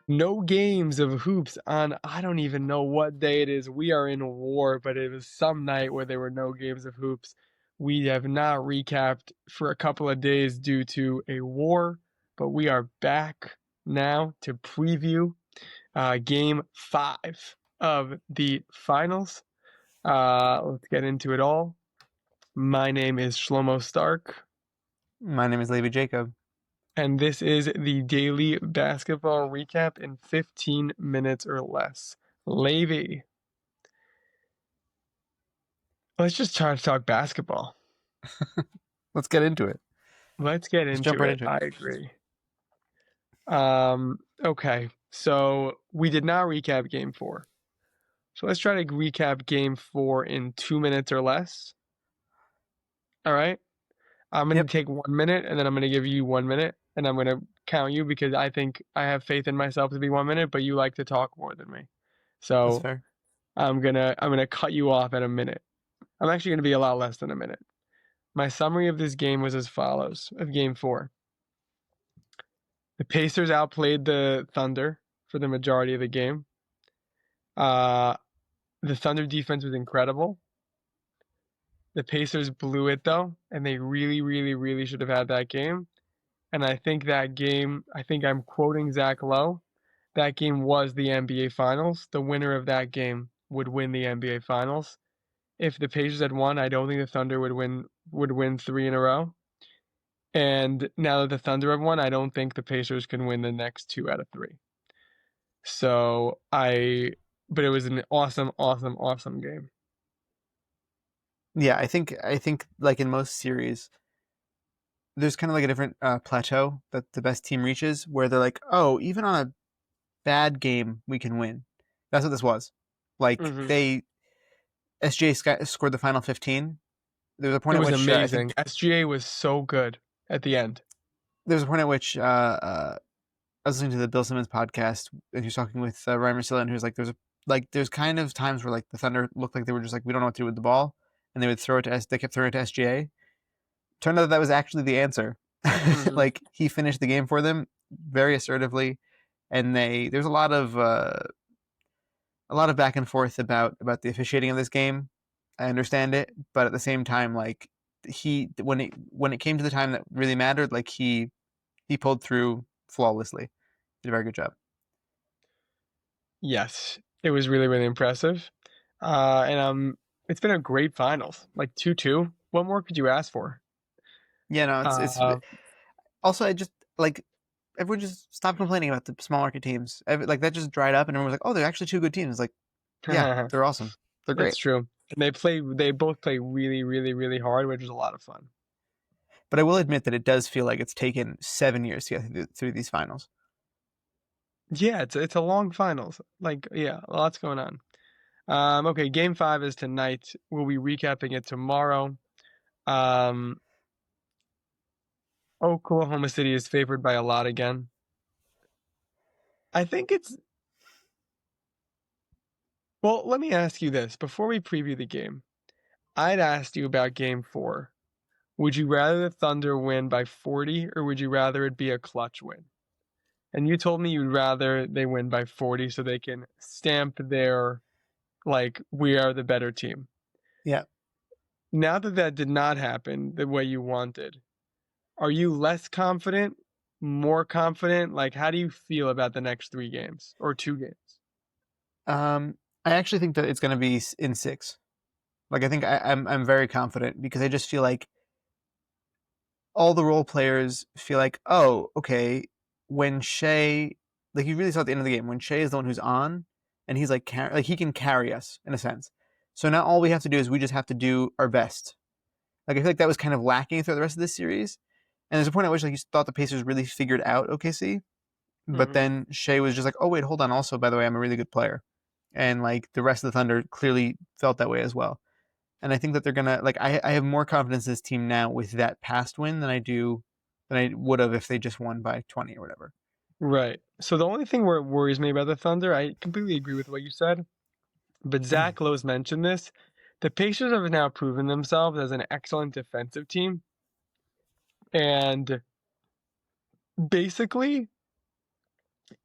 No games of hoops on I don't even know what day it is. We are in a war, but it was some night where there were no games of hoops. We have not recapped for a couple of days due to a war, but we are back now to preview game 5 of the finals. Let's get into it all. My name is Shlomo Stark, My name is Levi Jacob. and this is the daily basketball recap in 15 minutes or less. Levy, let's just try to talk basketball. Let's get into it. Let's get Let's jump into right it. into it. I agree. Okay. So we did not recap game 4. So let's try to recap game 4 in 2 minutes or less. All right. I'm going Yep, to take 1 minute and then I'm going to give you 1 minute and I'm going to count you because I think I have faith in myself to be 1 minute, but you like to talk more than me. that's So fair. I'm gonna cut you off at a minute. I'm actually gonna be a lot less than a minute. My summary of this game was as follows of game 4. The Pacers outplayed the Thunder for the majority of the game. Uh, the Thunder defense was incredible. The Pacers blew it though, and they really, really, really should have had that game. And I think that game, I think I'm quoting Zach Lowe, that game was the NBA Finals. The winner of that game would win the NBA Finals. If the Pacers had won, I don't think the Thunder would win 3 in a row. And now that the Thunder have won, I don't think the Pacers can win the next 2 out of 3. So but it was an awesome, awesome, awesome game. Yeah, I think like in most series, there's kind of like a different plateau that the best team reaches, where they're like, oh, even on a bad game, we can win. That's what this was. Like Hmm. they scored the final 15. There was a It point at was which I amazing. think SGA was so good at the end. there was a point at which I was listening to the Bill Simmons podcast, and he was talking with Ryan Russillo, and he was like, there's kind of times where like the Thunder looked like they were just like we don't know what to do with the ball, and they would throw it to they kept throwing it to SGA. Turned out that was actually the answer. Hmm. Like he finished the game for them very assertively, and there's a lot of back and forth about the officiating of this game. I understand it, but at the same time, like he when it came to the time that really mattered, like he pulled through flawlessly. Did a very good job. Yes, it was really, really impressive. And it's been a great finals, like 2-2. What more could you ask for? Yeah, no, it's Uh, also I just like everyone just stopped complaining about the small market teams. Like that just dried up, and everyone was like, "Oh, they're actually two good teams." It's like, yeah, they're awesome. They're It's great. true. And they both play really, really, really hard, which is a lot of fun. But I will admit that it does feel like it's taken 7 years to get through these finals. Yeah, it's a long finals. Like, yeah, lots going on. Okay, game 5 is tonight. We'll be recapping it tomorrow. Um, Oklahoma City is favored by a lot again. I think it's well, let me ask you this before we preview the game. I'd asked you about game 4. Would you rather the Thunder win by 40 or would you rather it be a clutch win? And you told me you'd rather they win by 40 so they can stamp their like we are the better team. Yeah. Now that that did not happen the way you wanted, are you less confident, more confident? Like, how do you feel about the next 3 games or 2 games? I actually think that it's going to be in six. Like I think I'm very confident because I just feel like all the role players feel like, oh, okay, when Shea, like you really saw at the end of the game when Shea is the one who's on, and he's like like he can carry us in a sense. So now all we have to do is we just have to do our best. Like I feel like that was kind of lacking throughout the rest of this series. And there's a point at which like you thought the Pacers really figured out OKC, but Hmm. then Shea was just like, oh wait, hold on. Also, by the way, I'm a really good player, and like the rest of the Thunder clearly felt that way as well. And I think that they're gonna like I have more confidence in this team now with that past win than I would have if they just won by 20 or whatever. Right. So the only thing where it worries me about the Thunder, I completely agree with what you said, but Zach Lowe's mentioned this. The Pacers have now proven themselves as an excellent defensive team, and basically,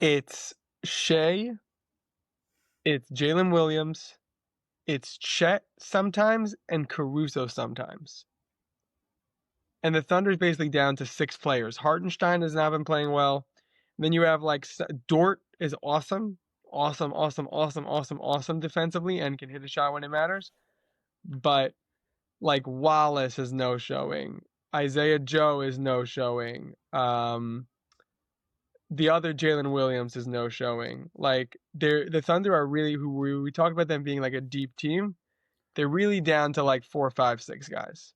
it's Shea, it's Jalen Williams, it's Chet sometimes, and Caruso sometimes. And the Thunder is basically down to 6 players. Hartenstein has now been playing well. Then you have like Dort is awesome defensively and can hit a shot when it matters. But like Wallace is no showing. Isaiah Joe is no showing. The other Jalen Williams is no showing. Like the Thunder are really who we talk about them being like a deep team. They're really down to like 4, 5, 6 guys.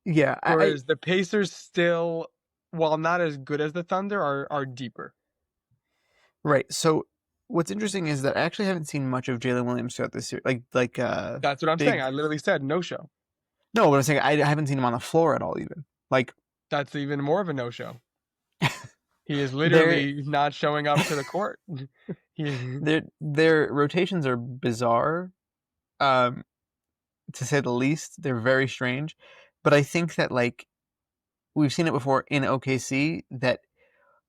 Yeah, Whereas the Pacers still, while not as good as the Thunder, are deeper. right. So what's interesting is that I actually haven't seen much of Jalen Williams throughout this series. That's what I'm saying. I literally said no show. No, what I'm saying, I haven't seen him on the floor at all. Even like that's even more of a no show. He is literally not showing up to the court. Their rotations are bizarre, to say the least. They're very strange, but I think that like we've seen it before in OKC that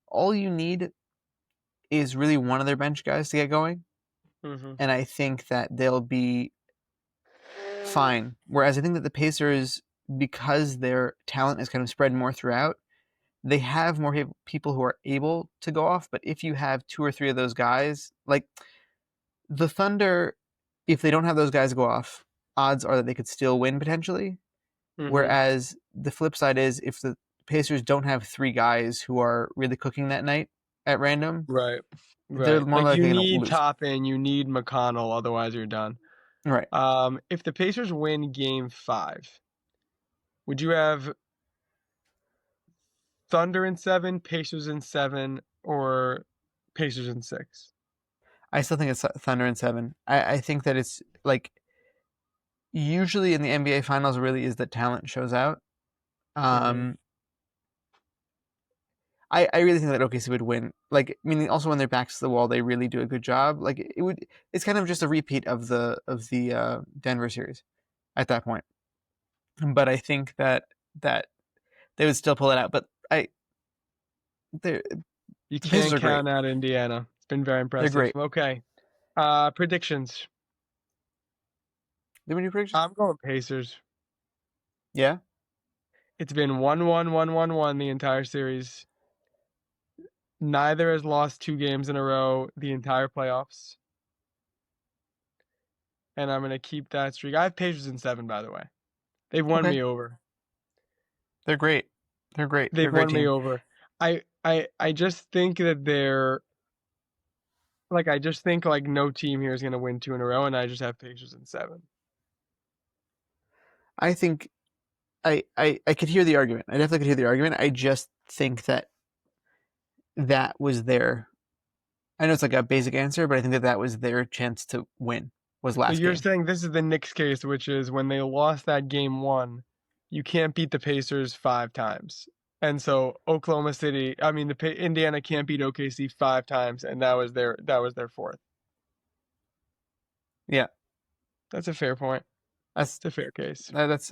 all you need is really one of their bench guys to get going, and I think that they'll be fine. Whereas I think that the Pacers, because their talent is kind of spread more throughout, they have more people who are able to go off. But if you have 2 or 3 of those guys, like the Thunder, if they don't have those guys go off, odds are that they could still win potentially. Whereas the flip side is if the Pacers don't have 3 guys who are really cooking that night at random, right. they're more like likely you to need lose. Toppin, you need McConnell, otherwise you're done. Right. If the Pacers win Game 5, would you have Thunder in 7, Pacers in 7, or Pacers in 6? I still think it's Thunder in 7. I think that it's like usually in the NBA Finals really is that talent shows out. I really think that OKC would win. Like, I mean, also when their backs to the wall, they really do a good job. Like, it's kind of just a repeat of the Denver series at that point. But I think that they would still pull it out. But you can't count out Indiana. It's been very impressive. They're great. Okay. Predictions. Do we do predictions? I'm going Pacers. Yeah. It's been 1-1, 1-1-1 the entire series. Neither has lost 2 games in a row the entire playoffs. And I'm going to keep that streak. I have Pacers in 7, by the way. They've won me over. They're great. They're great. They've won me over. I just think that they're like, I just think like no team here is going to win 2 in a row, and I just have Pacers in 7. I think I could hear the argument. I definitely could hear the argument. I just think that was their, I know it's like a basic answer, but I think that was their chance to win, was last game. You're saying this is the Knicks case, which is when they lost that Game 1, you can't beat the Pacers 5 times. And so Indiana can't beat OKC 5 times, and that was their 4th. Yeah. That's a fair point. That's a fair case. That's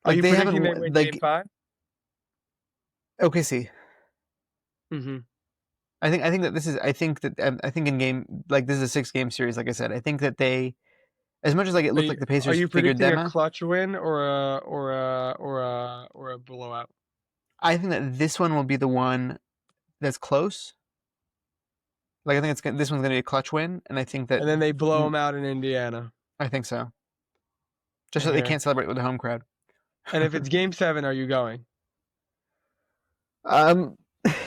like, are you predicting they win Game 5? OKC. I think that this is. I think in game, like, this is a 6-game series. Like I said, I think that they, as much as like it looked like the Pacers figured them out. Are you predicting a clutch win or a blowout? I think that this one will be the one that's close. Like, I think this one's going to be a clutch win, and I think that. And then they blow them out in Indiana. I think so. Just so they can't celebrate with the home crowd. And if it's Game 7, are you going?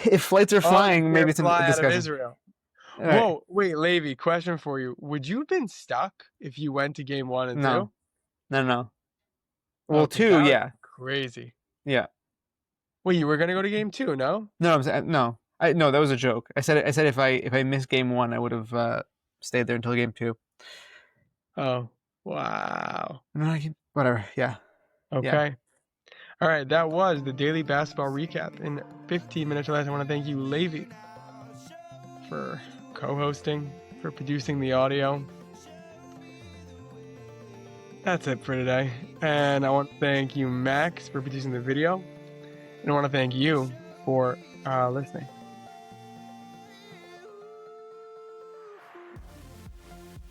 If flights are flying, maybe it's a discussion. Out of Israel. Right. Whoa, wait, Levi, question for you. Would you have been stuck if you went to Game 1 and 2? No. Well, 2, yeah. Crazy. Yeah. Wait, you were gonna go to Game 2, no? No, that was a joke. I said if I missed Game 1, I would have stayed there until Game 2. Oh, wow. Whatever. Yeah. Okay. Yeah. All right, that was the Daily Basketball Recap in 15 minutes or less. I want to thank you, Levi, for co-hosting, for producing the audio. That's it for today. And I want to thank you, Max, for producing the video. And I want to thank you for listening.